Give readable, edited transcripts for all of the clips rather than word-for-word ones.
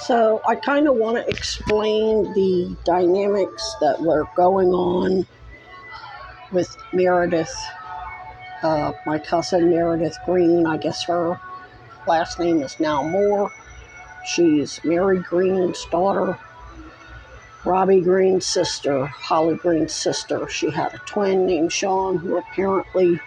So I kind of want to explain the dynamics that were going on with Meredith, my cousin Meredith Green. I guess her last name is now Moore. She's Mary Green's daughter, Robbie Green's sister, Holly Green's sister. She had a twin named Sean who apparently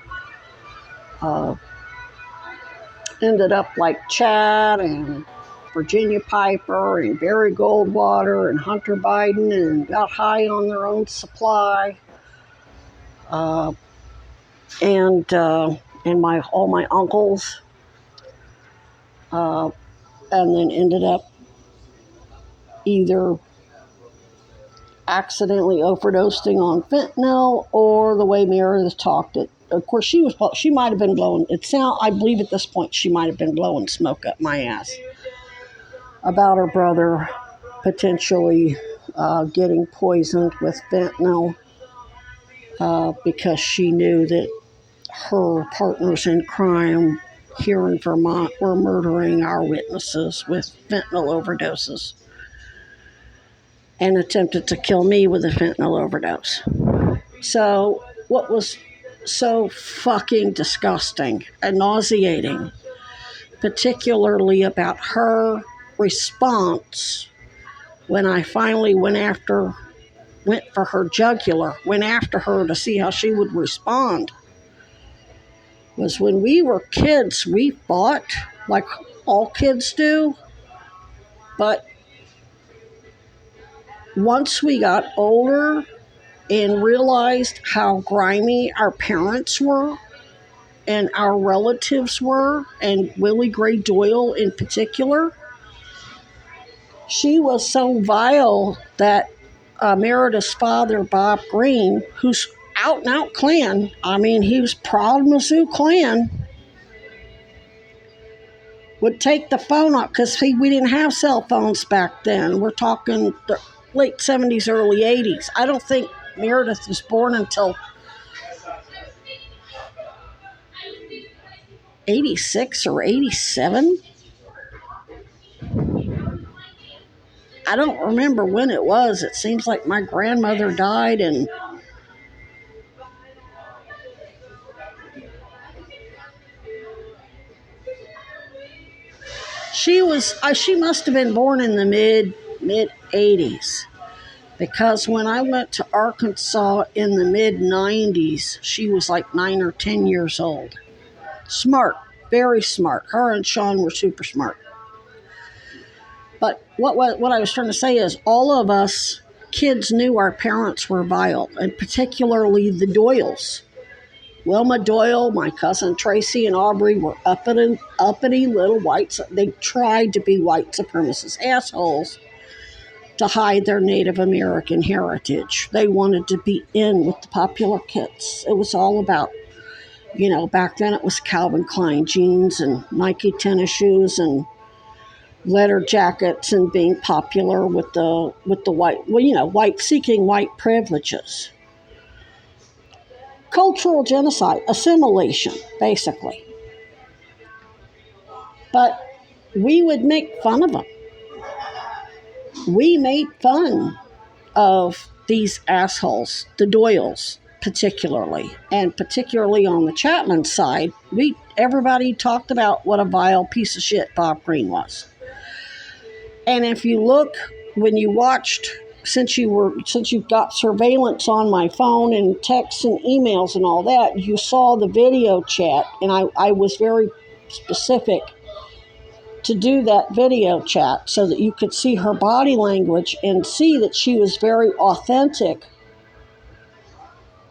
ended up like Chad and Virginia Piper and Barry Goldwater and Hunter Biden and got high on their own supply. And all my uncles, and then ended up either accidentally overdosing on fentanyl or the way Meredith talked it. Of course, she might have been blowing. I believe at this point she might have been blowing smoke up my ass about her brother potentially getting poisoned with fentanyl because she knew that her partners in crime here in Vermont were murdering our witnesses with fentanyl overdoses and attempted to kill me with a fentanyl overdose. So what was so fucking disgusting and nauseating, particularly about her response when I finally went for her jugular, went after her to see how she would respond, was when we were kids, we fought like all kids do. But once we got older and realized how grimy our parents were and our relatives were, and Willie Gray Doyle in particular, she was so vile that Meredith's father, Bob Green, who's out and out Klan, he was proud Mizzou Klan, would take the phone up because we didn't have cell phones back then. We're talking the late 70s, early 80s. I don't think Meredith was born until 86 or 87. I don't remember when it was. It seems like my grandmother died and she must have been born in the mid 80s, because when I went to Arkansas in the mid 90s, she was like 9 or 10 years old. Smart, very smart. Her and Sean were super smart. But what I was trying to say is all of us kids knew our parents were vile, and particularly the Doyles. Wilma Doyle, my cousin Tracy, and Aubrey were uppity little whites. They tried to be white supremacist assholes to hide their Native American heritage. They wanted to be in with the popular kids. It was all about, back then it was Calvin Klein jeans and Nike tennis shoes and leather jackets and being popular with the white seeking white privileges. Cultural genocide, assimilation, basically. But we would make fun of them. We made fun of these assholes, the Doyles particularly, and particularly on the Chapman side, everybody talked about what a vile piece of shit Bob Green was. And if you look, when you watched, since you've got surveillance on my phone and texts and emails and all that, you saw the video chat, and I was very specific to do that video chat so that you could see her body language and see that she was very authentic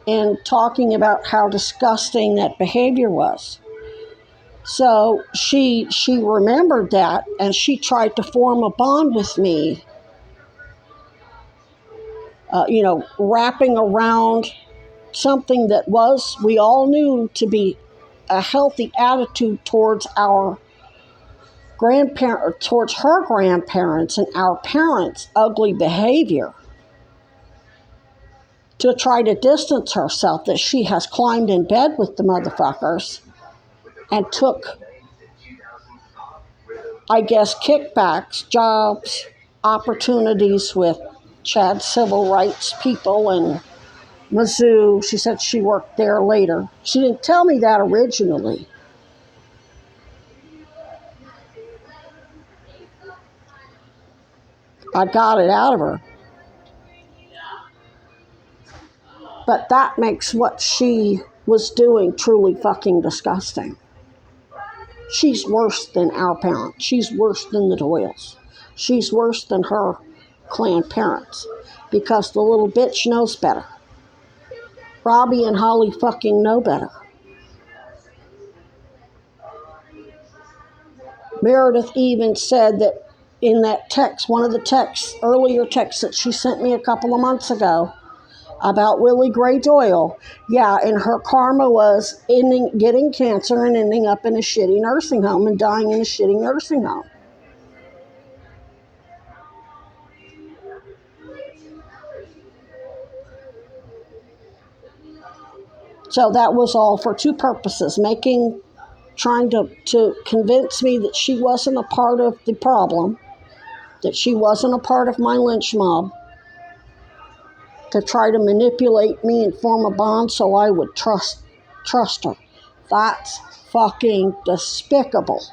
in talking about how disgusting that behavior was. So she remembered that, and she tried to form a bond with me, wrapping around something that we all knew to be a healthy attitude towards our towards her grandparents and our parents' ugly behavior, to try to distance herself, that she has climbed in bed with the motherfuckers and took I guess, kickbacks, jobs, opportunities with Chad's civil rights people and Mizzou. She said she worked there later. She didn't tell me that originally. I got it out of her. But that makes what she was doing truly fucking disgusting. She's worse than our parents. She's worse than the Doyles. She's worse than her clan parents. Because the little bitch knows better. Robbie and Holly fucking know better. Meredith even said that in that text, one of the texts, earlier texts that she sent me a couple of months ago about Willie Gray Doyle, yeah, and her karma was getting cancer and ending up in a shitty nursing home and dying in a shitty nursing home. So that was all for two purposes, trying to convince me that she wasn't a part of the problem, that she wasn't a part of my lynch mob, to try to manipulate me and form a bond so I would trust her. That's fucking despicable.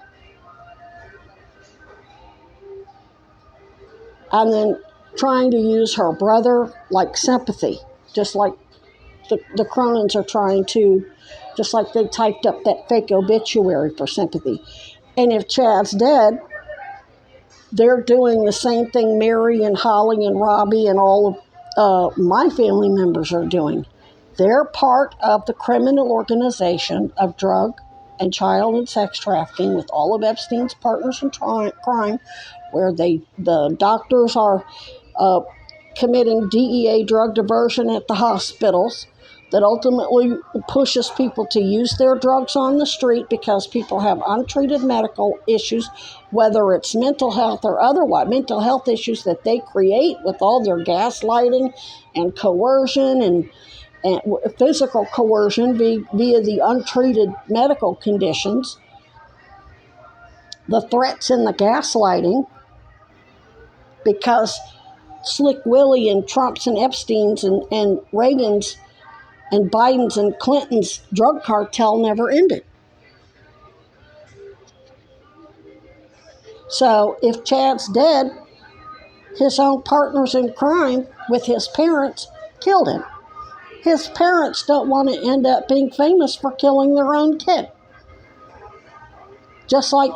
And then trying to use her brother like sympathy, just like the Cronins are trying to, just like they typed up that fake obituary for sympathy. And if Chad's dead, they're doing the same thing Mary and Holly and Robbie and all of my family members are doing. They're part of the criminal organization of drug and child and sex trafficking with all of Epstein's partners in crime, where the doctors are committing DEA drug diversion at the hospitals that ultimately pushes people to use their drugs on the street because people have untreated medical issues, whether it's mental health or otherwise, mental health issues that they create with all their gaslighting and coercion and physical coercion via the untreated medical conditions, the threats and the gaslighting, because Slick Willie and Trump's and Epstein's and Reagan's and Biden's and Clinton's drug cartel never ended. So if Chad's dead, his own partners in crime with his parents killed him. His parents don't want to end up being famous for killing their own kid. Just like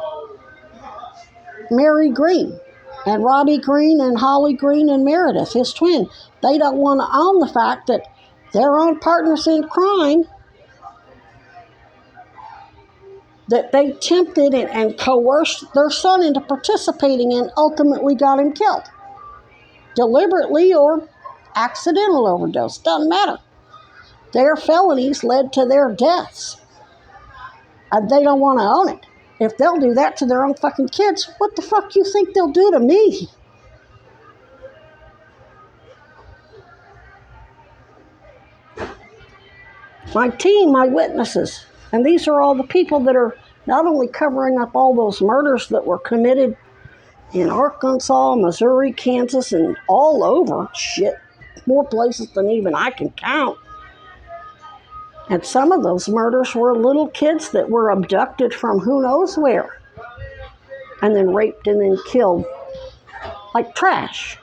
Mary Green and Robbie Green and Holly Green and Meredith, his twin. They don't want to own the fact that their own partners in crime, that they tempted and coerced their son into participating in, ultimately got him killed. Deliberately or accidental overdose, doesn't matter. Their felonies led to their deaths. And they don't want to own it. If they'll do that to their own fucking kids, what the fuck you think they'll do to me? My team, my witnesses. And these are all the people that are not only covering up all those murders that were committed in Arkansas, Missouri, Kansas, and all over, shit, more places than even I can count. And some of those murders were little kids that were abducted from who knows where, and then raped and then killed like trash.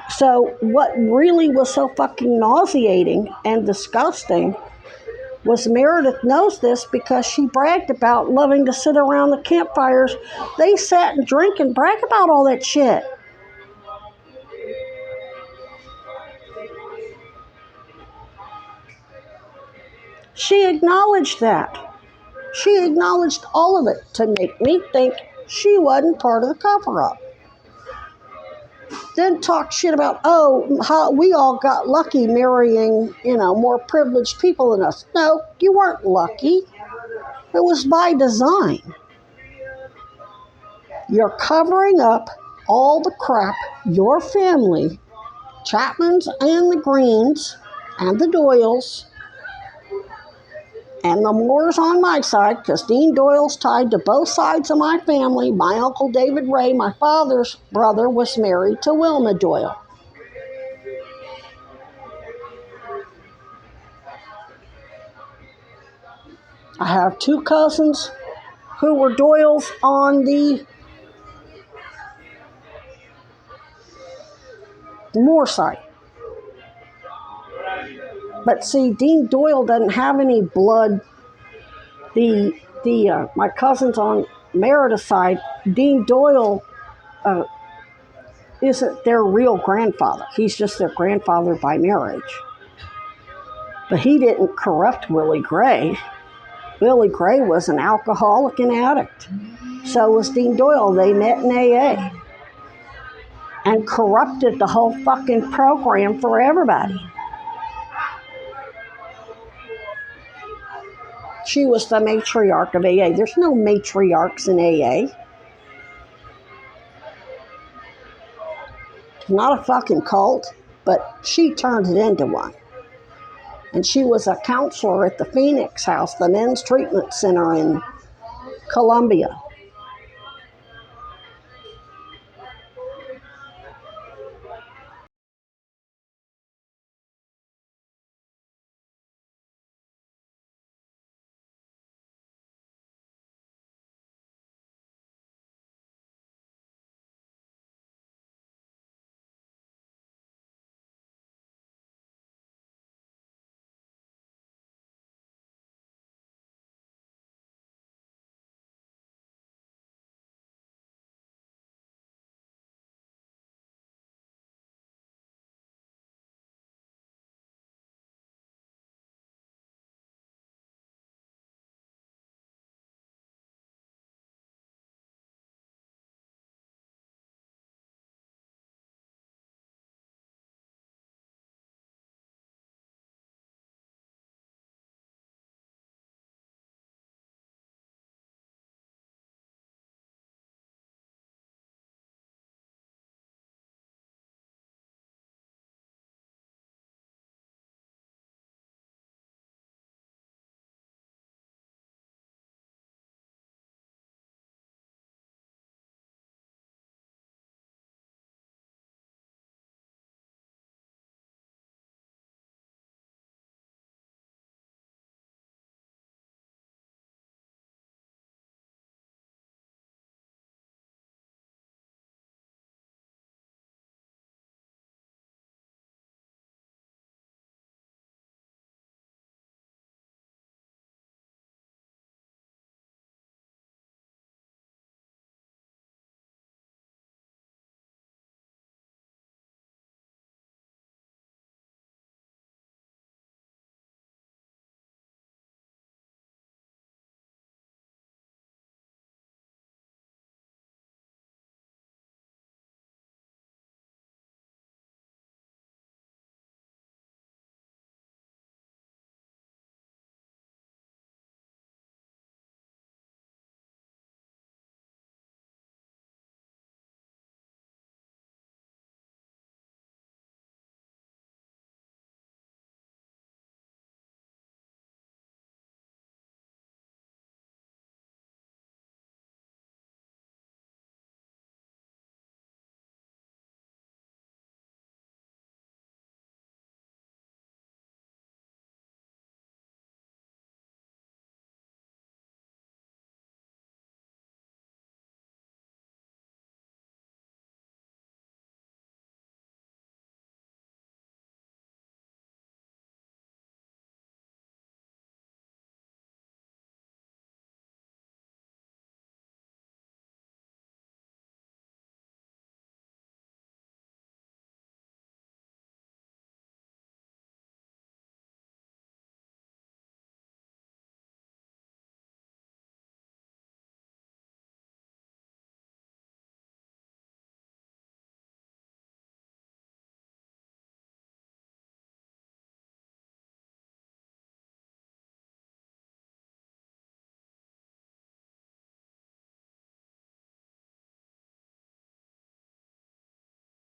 So what really was so fucking nauseating and disgusting was Meredith knows this because she bragged about loving to sit around the campfires. They sat and drink and brag about all that shit. She acknowledged that. She acknowledged all of it to make me think she wasn't part of the cover-up. Then talk shit about, how we all got lucky marrying, more privileged people than us. No, you weren't lucky. It was by design. You're covering up all the crap your family, Chapmans and the Greens and the Doyles And the more's on my side because Dean Doyle's tied to both sides of my family. My Uncle David Ray, my father's brother, was married to Wilma Doyle. I have two cousins who were Doyles on the Moore side. But see, Dean Doyle doesn't have any blood. My cousins on Meredith's side, Dean Doyle isn't their real grandfather. He's just their grandfather by marriage. But he didn't corrupt Willie Gray. Willie Gray was an alcoholic and addict. So was Dean Doyle. They met in AA and corrupted the whole fucking program for everybody. She was the matriarch of AA. There's no matriarchs in AA. Not a fucking cult, but she turned it into one. And she was a counselor at the Phoenix House, the men's treatment center in Columbia.